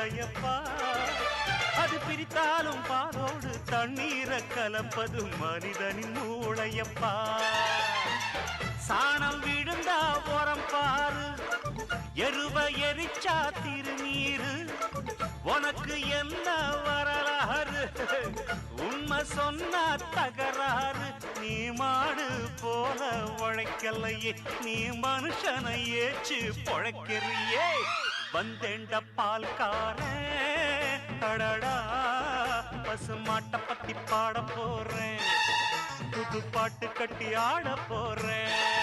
மூளையப்பா அது பிரித்தாலும் பாலோடு தண்ணீரை கலப்பது மனிதனின் மூளையப்பா சாணம் விழுந்தா உரம் பாரு எருவ எரிச்சா திருநீரு உனக்கு என்ன வரலாறு உண்மை சொன்னா தகராறு நீ மாடு போல உழைக்கலையே நீ மனுஷனை ஏச்சு பொழைக்கிறியே வந்தேண்ட பால்காரன் அடடா பசு மாட்டை பத்தி பாட போறேன் புது பாட்டு கட்டி ஆட போறேன்